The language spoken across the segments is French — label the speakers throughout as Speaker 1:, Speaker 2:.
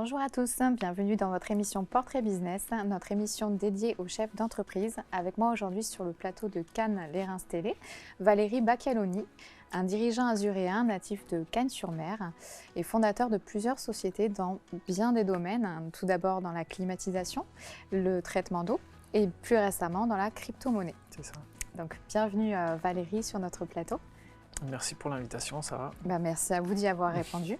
Speaker 1: Bonjour à tous, bienvenue dans votre émission Portrait Business, notre émission dédiée aux chefs d'entreprise. Avec moi aujourd'hui sur le plateau de Cannes Les Reims Télé, Valérie Baccaloni, un dirigeant azuréen natif de Cannes-sur-Mer et fondateur de plusieurs sociétés dans bien des domaines, tout d'abord dans la climatisation, le traitement d'eau et plus récemment dans la crypto-monnaie.
Speaker 2: C'est ça.
Speaker 1: Donc bienvenue Valérie sur notre plateau.
Speaker 2: Merci pour l'invitation, Sarah.
Speaker 1: Merci à vous d'y avoir répondu.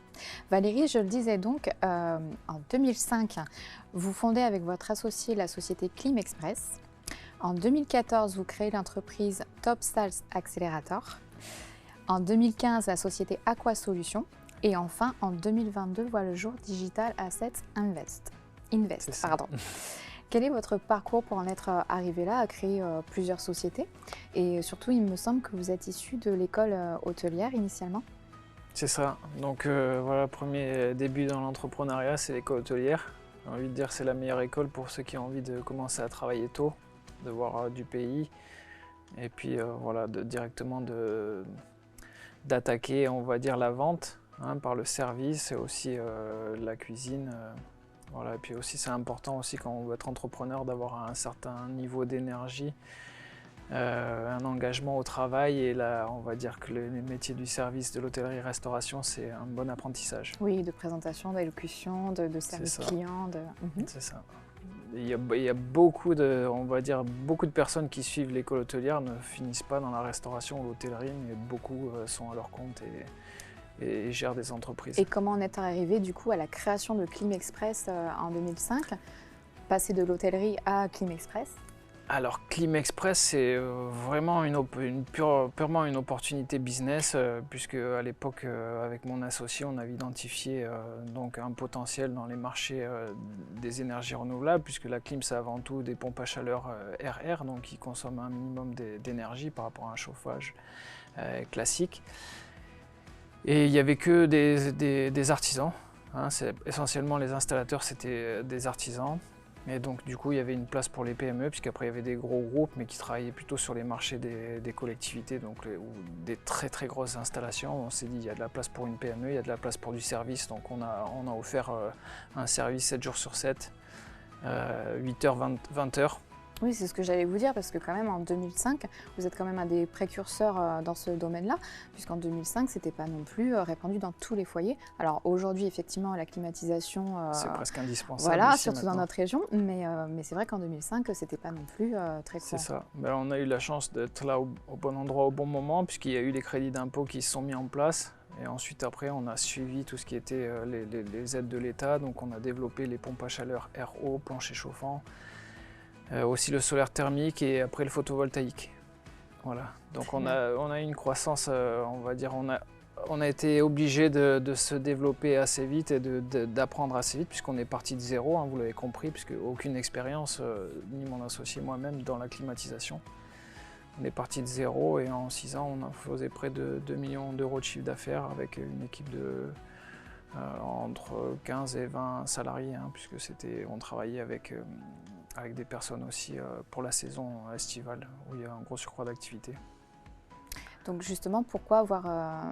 Speaker 1: Valérie, je le disais donc, en 2005, vous fondez avec votre associé la société Climexpress. En 2014, vous créez l'entreprise Top Sales Accelerator. En 2015, la société Aqua Solutions. Et enfin, en 2022, voit le jour Digital Assets Invest. Pardon. Quel est votre parcours pour en être arrivé là, à créer plusieurs sociétés? Et surtout, il me semble que vous êtes issu de l'école hôtelière initialement.
Speaker 2: C'est ça. Donc voilà, premier début dans l'entrepreneuriat, c'est l'école hôtelière. J'ai envie de dire c'est la meilleure école pour ceux qui ont envie de commencer à travailler tôt, de voir du pays. Et puis voilà, directement d'attaquer, on va dire, la vente par le service et aussi la cuisine. Voilà, et puis aussi c'est important aussi quand on veut être entrepreneur d'avoir un certain niveau d'énergie, un engagement au travail, et là on va dire que les métiers du service, de l'hôtellerie-restauration, c'est un bon apprentissage.
Speaker 1: Oui, de présentation, d'élocution, de service client.
Speaker 2: C'est ça. Il y a beaucoup de personnes qui suivent l'école hôtelière ne finissent pas dans la restauration ou l'hôtellerie, mais beaucoup sont à leur compte et gèrent des entreprises.
Speaker 1: Et comment on est arrivé du coup à la création de Climexpress en 2005, passer de l'hôtellerie à Climexpress?
Speaker 2: Alors Climexpress, c'est vraiment purement une opportunité business, puisque à l'époque avec mon associé on avait identifié donc un potentiel dans les marchés des énergies renouvelables, puisque la clim c'est avant tout des pompes à chaleur RR, donc qui consomment un minimum d'énergie par rapport à un chauffage classique. Et il n'y avait que des artisans, essentiellement les installateurs c'était des artisans. Et donc du coup il y avait une place pour les PME, puisqu'après il y avait des gros groupes mais qui travaillaient plutôt sur les marchés des collectivités, donc ou des très très grosses installations. On s'est dit il y a de la place pour une PME, il y a de la place pour du service, donc on a offert un service 7 jours sur 7, 8h, 20h.
Speaker 1: Oui, c'est ce que j'allais vous dire, parce que quand même en 2005, vous êtes quand même un des précurseurs dans ce domaine-là, puisqu'en 2005, c'était pas non plus répandu dans tous les foyers. Alors aujourd'hui, effectivement, la climatisation...
Speaker 2: c'est presque indispensable.
Speaker 1: Voilà,
Speaker 2: ici,
Speaker 1: surtout
Speaker 2: maintenant.
Speaker 1: dans notre région, mais c'est vrai qu'en 2005, c'était pas non plus très courant.
Speaker 2: C'est ça. On a eu la chance d'être là au bon endroit au bon moment, puisqu'il y a eu les crédits d'impôt qui se sont mis en place. Et ensuite, après, on a suivi tout ce qui était les aides de l'État. Donc on a développé les pompes à chaleur RO, plancher chauffant. Aussi le solaire thermique et après le photovoltaïque. Voilà. Donc on a eu une croissance, on va dire, on a été obligé de se développer assez vite et d'apprendre assez vite, puisqu'on est parti de zéro, vous l'avez compris, puisque aucune expérience, ni mon associé moi-même, dans la climatisation. On est parti de zéro et en 6 ans, on faisait près de 2 millions d'euros de chiffre d'affaires avec une équipe de entre 15 et 20 salariés, puisque on travaillait avec des personnes aussi pour la saison estivale, où il y a un gros surcroît d'activité.
Speaker 1: Donc justement, pourquoi avoir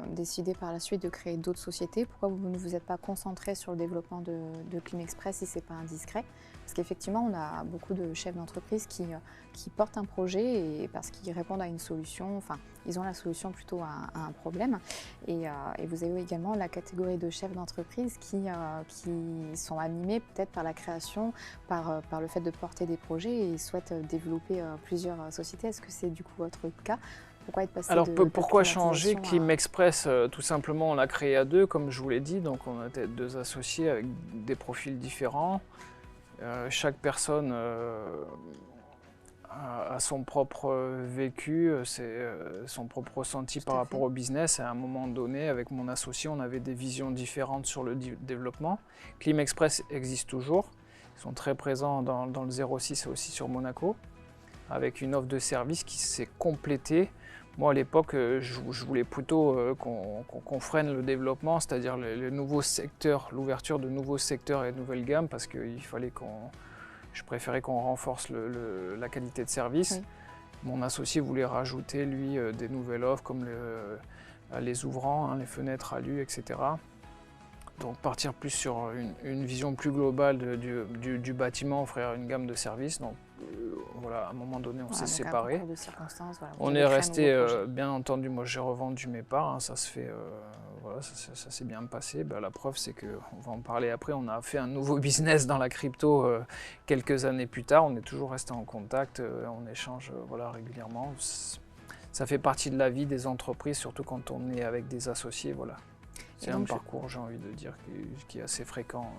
Speaker 1: décidé par la suite de créer d'autres sociétés? Pourquoi vous ne vous êtes pas concentré sur le développement de Climexpress si ce n'est pas indiscret? Parce qu'effectivement, on a beaucoup de chefs d'entreprise qui portent un projet et parce qu'ils répondent à une solution, enfin, ils ont la solution plutôt à un problème. Et vous avez également la catégorie de chefs d'entreprise qui sont animés peut-être par la création, par le fait de porter des projets et souhaitent développer plusieurs sociétés. Est-ce que c'est du coup votre cas? Pourquoi être passé
Speaker 2: Alors pourquoi changer
Speaker 1: climatisation
Speaker 2: Climexpress? Tout simplement, on l'a créé à deux, comme je vous l'ai dit, donc on était deux associés avec des profils différents. Chaque personne a son propre vécu, son propre ressenti par rapport au business. À un moment donné, avec mon associé, on avait des visions différentes sur le développement. Climexpress existe toujours, ils sont très présents dans le 06 et aussi sur Monaco, avec une offre de service qui s'est complétée. Moi, à l'époque, je voulais plutôt qu'on freine le développement, c'est-à-dire les nouveaux secteurs, l'ouverture de nouveaux secteurs et de nouvelles gammes, parce qu'il fallait je préférais qu'on renforce la qualité de service. Oui. Mon associé voulait rajouter, lui, des nouvelles offres comme les ouvrants, les fenêtres alu, etc. Donc partir plus sur une vision plus globale du bâtiment, offrir une gamme de services. Donc voilà, à un moment donné, on s'est séparés.
Speaker 1: Voilà,
Speaker 2: on est resté, bien entendu, moi j'ai revendu mes parts, hein, ça se fait, voilà, ça s'est bien passé. La preuve, c'est qu'on va en parler après, on a fait un nouveau business dans la crypto quelques années plus tard. On est toujours resté en contact, on échange voilà, régulièrement. Ça fait partie de la vie des entreprises, surtout quand on est avec des associés. Voilà. C'est un parcours, j'ai envie de dire, qui est assez fréquent.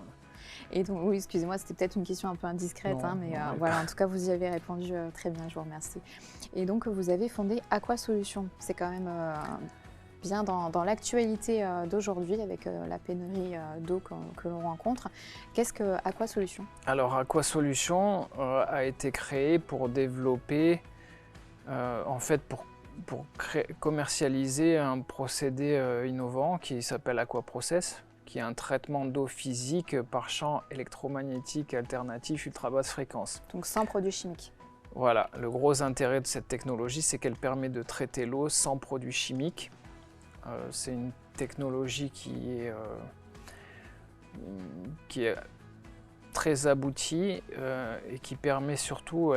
Speaker 1: Et donc, oui, excusez-moi, c'était peut-être une question un peu indiscrète,
Speaker 2: non,
Speaker 1: mais
Speaker 2: non,
Speaker 1: voilà, en tout cas, vous y avez répondu très bien, je vous remercie. Et donc, vous avez fondé Aqua Solutions. C'est quand même bien dans l'actualité d'aujourd'hui, avec la pénurie d'eau que l'on rencontre. Qu'est-ce que Aqua Solutions?
Speaker 2: Alors, Aqua Solutions a été créé pour développer, en fait, pour commercialiser un procédé innovant qui s'appelle AquaProcess, qui est un traitement d'eau physique par champ électromagnétique alternatif ultra basse fréquence.
Speaker 1: Donc sans produits chimiques.
Speaker 2: Voilà, le gros intérêt de cette technologie, c'est qu'elle permet de traiter l'eau sans produits chimiques. C'est une technologie qui est très aboutie et qui permet surtout,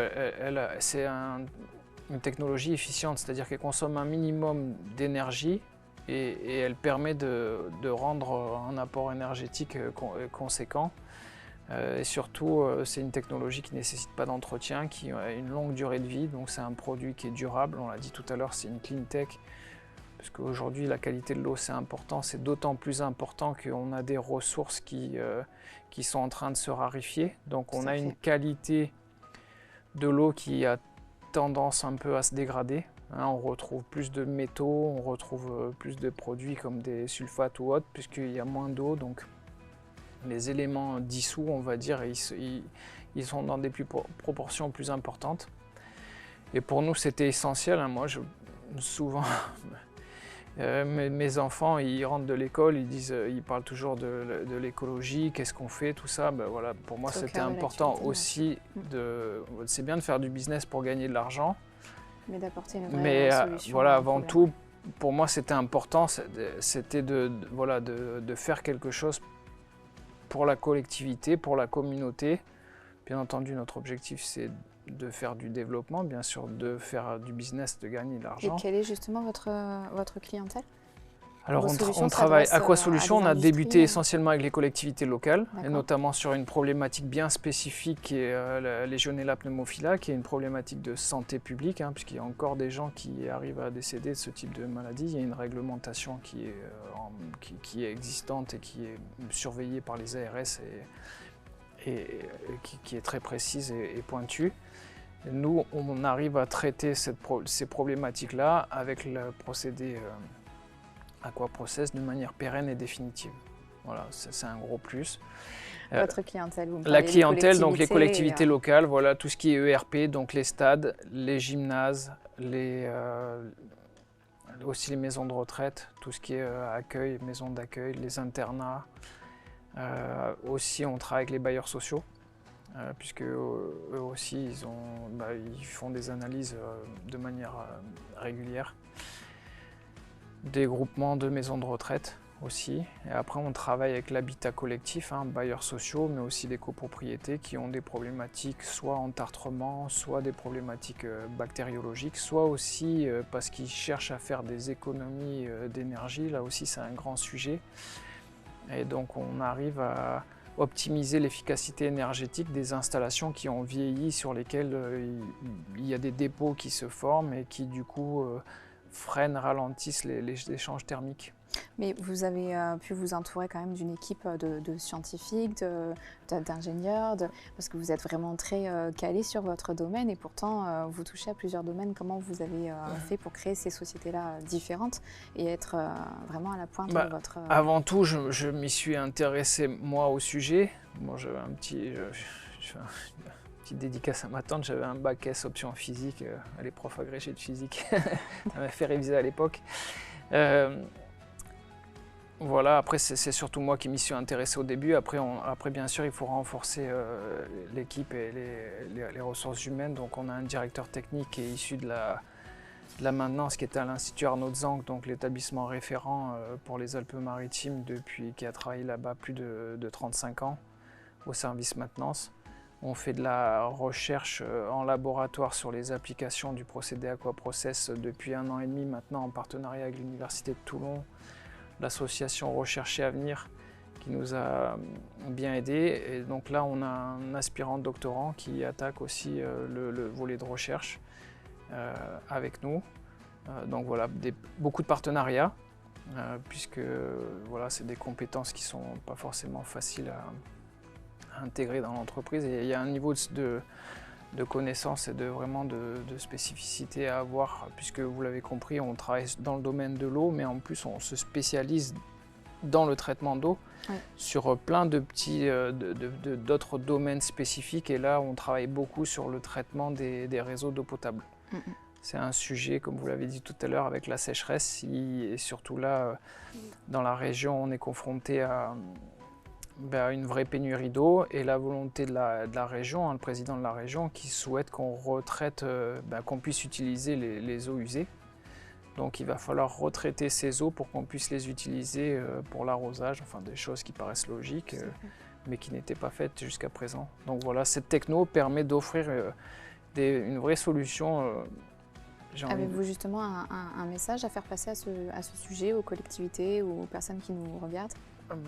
Speaker 2: c'est une technologie efficiente, c'est-à-dire qu'elle consomme un minimum d'énergie et elle permet de rendre un apport énergétique conséquent. Et surtout, c'est une technologie qui ne nécessite pas d'entretien, qui a une longue durée de vie, donc c'est un produit qui est durable. On l'a dit tout à l'heure, c'est une clean tech, parce qu'aujourd'hui la qualité de l'eau c'est important, c'est d'autant plus important qu'on a des ressources qui sont en train de se raréfier. Donc on a une qualité de l'eau qui a tendance un peu à se dégrader. On retrouve plus de métaux, on retrouve plus de produits comme des sulfates ou autres, puisqu'il y a moins d'eau, donc les éléments dissous, on va dire, ils sont dans des proportions plus importantes. Et pour nous, c'était essentiel. Moi, souvent, mes enfants, ils rentrent de l'école, ils parlent toujours de l'écologie, qu'est-ce qu'on fait, tout ça. Voilà, pour moi, c'était important aussi. C'est bien de faire du business pour gagner de l'argent.
Speaker 1: Mais d'apporter une vraie solution.
Speaker 2: Voilà, avant tout, pour moi, c'était important, c'était de faire quelque chose pour la collectivité, pour la communauté. Bien entendu, notre objectif, c'est de faire du développement, bien sûr, de faire du business, de gagner de l'argent.
Speaker 1: Et quelle est justement votre clientèle?
Speaker 2: Alors, on travaille à Aqua Solutions, on a débuté essentiellement avec les collectivités locales, et notamment sur une problématique bien spécifique qui est la Legionella pneumophila, qui est une problématique de santé publique, puisqu'il y a encore des gens qui arrivent à décéder de ce type de maladie. Il y a une réglementation qui est existante et qui est surveillée par les ARS et qui est très précise et pointue. Et nous, on arrive à traiter ces problématiques-là avec le procédé AquaProcess de manière pérenne et définitive. Voilà, c'est un gros plus.
Speaker 1: Votre clientèle, vous
Speaker 2: la clientèle, donc les collectivités locales, voilà, tout ce qui est ERP, donc les stades, les gymnases, aussi les maisons de retraite, tout ce qui est accueil, maisons d'accueil, les internats. Aussi, on travaille avec les bailleurs sociaux, puisque eux aussi, ils font des analyses de manière régulière. Des groupements de maisons de retraite aussi. Et après, on travaille avec l'habitat collectif, bailleurs sociaux, mais aussi des copropriétés qui ont des problématiques soit entartrement, soit des problématiques bactériologiques, soit aussi parce qu'ils cherchent à faire des économies d'énergie. Là aussi, c'est un grand sujet. Et donc, on arrive à optimiser l'efficacité énergétique des installations qui ont vieilli, sur lesquelles il y a des dépôts qui se forment et qui, du coup, freinent, ralentissent les échanges thermiques.
Speaker 1: Mais vous avez pu vous entourer quand même d'une équipe de scientifiques, d'ingénieurs, parce que vous êtes vraiment très calé sur votre domaine et pourtant vous touchez à plusieurs domaines. Comment vous avez fait pour créer ces sociétés-là différentes et être vraiment à la pointe de votre...
Speaker 2: Avant tout, je m'y suis intéressé moi au sujet. Moi, j'avais un petit... Petite dédicace à ma tante, j'avais un bac S option physique, elle est prof agrégée de physique, elle m'a fait réviser à l'époque. Voilà, après c'est surtout moi qui m'y suis intéressé au début, après bien sûr il faut renforcer l'équipe et les ressources humaines, donc on a un directeur technique qui est issu de de la maintenance qui était à l'Institut Arnaud de Zank, donc l'établissement référent pour les Alpes-Maritimes qui a travaillé là-bas plus de 35 ans au service maintenance. On fait de la recherche en laboratoire sur les applications du procédé Aquaprocess depuis 1 an et demi maintenant en partenariat avec l'Université de Toulon, l'association Recherche et Avenir qui nous a bien aidés. Et donc là, on a un aspirant doctorant qui attaque aussi le volet de recherche avec nous. Donc voilà, beaucoup de partenariats, puisque voilà, c'est des compétences qui ne sont pas forcément faciles à intégrer dans l'entreprise. Et il y a un niveau de connaissance et vraiment de spécificité à avoir, puisque vous l'avez compris, on travaille dans le domaine de l'eau, mais en plus on se spécialise dans le traitement d'eau, oui, sur plein de petits d'autres domaines spécifiques. Et là, on travaille beaucoup sur le traitement des réseaux d'eau potable. C'est un sujet, comme vous l'avez dit tout à l'heure, avec la sécheresse. Et surtout là, dans la région, on est confronté à une vraie pénurie d'eau. Et la volonté de la région, le président de la région, qui souhaite qu'on retraite, qu'on puisse utiliser les eaux usées. Donc il va falloir retraiter ces eaux pour qu'on puisse les utiliser pour l'arrosage, enfin des choses qui paraissent logiques, mais qui n'étaient pas faites jusqu'à présent. Donc voilà, cette techno permet d'offrir une vraie solution.
Speaker 1: Avez-vous justement un message à faire passer à ce sujet aux collectivités ou aux personnes qui nous regardent?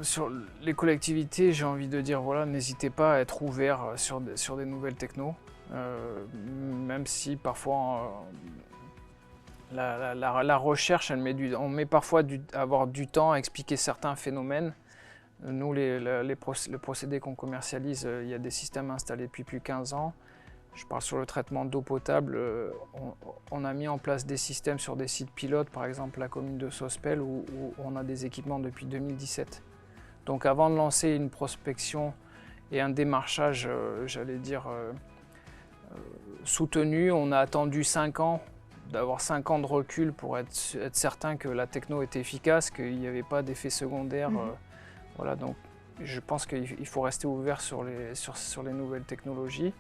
Speaker 2: Sur les collectivités, j'ai envie de dire, voilà, n'hésitez pas à être ouvert sur des nouvelles technos, même si parfois la recherche, on met parfois à avoir du temps à expliquer certains phénomènes. Nous, le procédé qu'on commercialise, il y a des systèmes installés depuis plus de 15 ans. Je parle sur le traitement d'eau potable. On a mis en place des systèmes sur des sites pilotes, par exemple la commune de Sospel, où on a des équipements depuis 2017. Donc avant de lancer une prospection et un démarchage, j'allais dire, soutenu, on a attendu 5 ans, d'avoir 5 ans de recul pour être certain que la techno était efficace, qu'il n'y avait pas d'effets secondaires. Voilà, donc je pense qu'il faut rester ouvert sur les nouvelles technologies.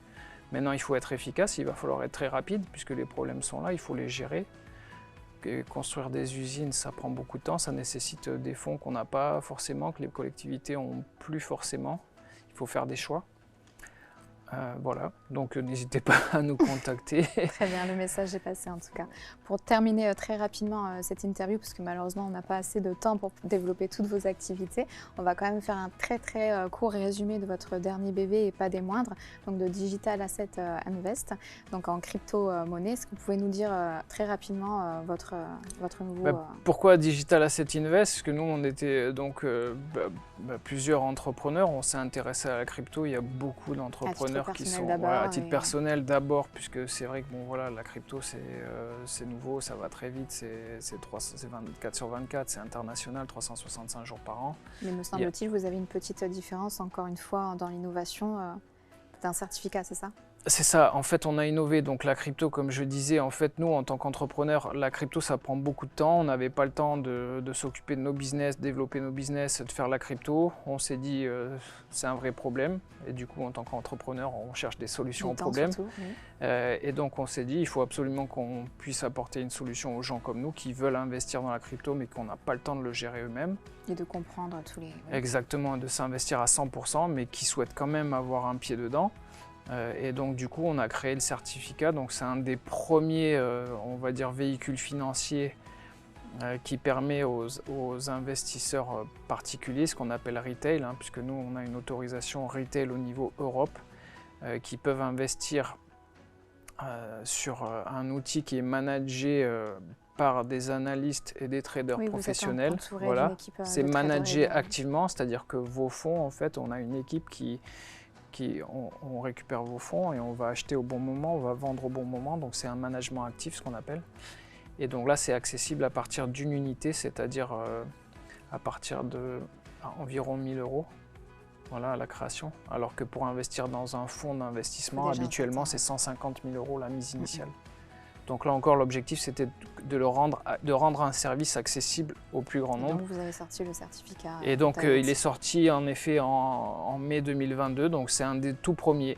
Speaker 2: Maintenant, il faut être efficace, il va falloir être très rapide, puisque les problèmes sont là, il faut les gérer. Et construire des usines, ça prend beaucoup de temps, ça nécessite des fonds qu'on n'a pas forcément, que les collectivités n'ont plus forcément. Il faut faire des choix. Voilà, donc n'hésitez pas à nous contacter.
Speaker 1: Très bien, le message est passé en tout cas. Pour terminer très rapidement cette interview, parce que malheureusement on n'a pas assez de temps pour développer toutes vos activités, on va quand même faire un très court résumé de votre dernier bébé et pas des moindres, donc de Digital Asset Invest, donc en crypto-monnaie. Est-ce que vous pouvez nous dire très rapidement votre nouveau...
Speaker 2: Pourquoi Digital Asset Invest? Parce que nous on était donc plusieurs entrepreneurs, on s'est intéressé à la crypto, il y a beaucoup d'entrepreneurs qui sont à titre personnel d'abord, puisque c'est vrai que bon, voilà, la crypto c'est nouveau, ça va très vite, c'est 24 sur 24, c'est international, 365 jours par an.
Speaker 1: Mais me semble-t-il, vous avez une petite différence encore une fois dans l'innovation d'un certificat, c'est ça?
Speaker 2: C'est ça, en fait on a innové, donc la crypto comme je disais, en fait nous en tant qu'entrepreneurs, la crypto ça prend beaucoup de temps, on n'avait pas le temps de s'occuper de nos business, développer nos business, de faire la crypto. On s'est dit c'est un vrai problème et du coup en tant qu'entrepreneur on cherche des solutions aux problèmes. Surtout, oui. Et donc on s'est dit il faut absolument qu'on puisse apporter une solution aux gens comme nous qui veulent investir dans la crypto mais qu'on n'a pas le temps de le gérer eux-mêmes.
Speaker 1: Et de comprendre tous les... Oui.
Speaker 2: Exactement, de s'investir à 100% mais qui souhaitent quand même avoir un pied dedans. Et donc du coup on a créé le certificat, donc c'est un des premiers on va dire véhicules financiers qui permet aux investisseurs particuliers, ce qu'on appelle retail, puisque nous on a une autorisation retail au niveau Europe, qui peuvent investir sur un outil qui est managé par des analystes et des traders professionnels. Voilà, c'est managé activement, c'est-à-dire que vos fonds, en fait, on a une équipe on récupère vos fonds et on va acheter au bon moment, on va vendre au bon moment, donc c'est un management actif ce qu'on appelle. Et donc là c'est accessible à partir d'une unité, c'est-à-dire à partir de environ 1 000 €, voilà, à la création, alors que pour investir dans un fonds d'investissement, habituellement c'est 150 000 € la mise initiale. Donc là encore, l'objectif, c'était de rendre un service accessible au plus grand nombre.
Speaker 1: Donc vous avez sorti le certificat.
Speaker 2: Et donc il est sorti en effet en mai 2022, donc c'est un des tout premiers.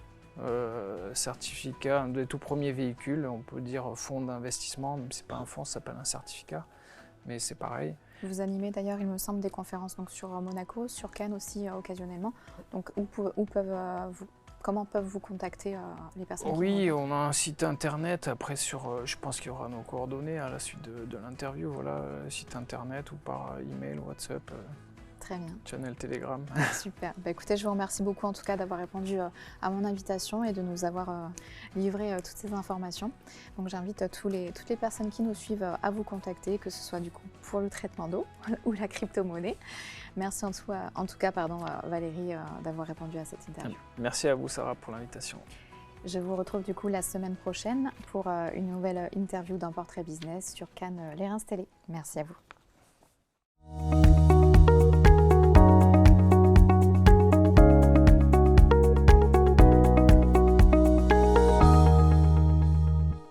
Speaker 2: certificat, un des tout premiers véhicules, on peut dire fonds d'investissement, même si c'est pas un fonds, ça s'appelle un certificat, mais c'est pareil.
Speaker 1: Vous animez d'ailleurs, il me semble, des conférences donc, sur Monaco, sur Cannes aussi occasionnellement. Donc comment peuvent vous contacter les personnes
Speaker 2: Oui, on a un site internet, après je pense qu'il y aura nos coordonnées à la suite de l'interview, voilà, site internet ou par email, WhatsApp.
Speaker 1: Très bien.
Speaker 2: Channel Telegram.
Speaker 1: Super. Bah, écoutez, je vous remercie beaucoup en tout cas d'avoir répondu à mon invitation et de nous avoir livré toutes ces informations. Donc j'invite toutes les personnes qui nous suivent à vous contacter, que ce soit du coup pour le traitement d'eau ou la crypto-monnaie. Merci en tout cas, Valérie, d'avoir répondu à cette interview.
Speaker 2: Merci à vous, Sarah, pour l'invitation.
Speaker 1: Je vous retrouve du coup la semaine prochaine pour une nouvelle interview d'un portrait business sur Cannes Les Reins Télé. Merci à vous.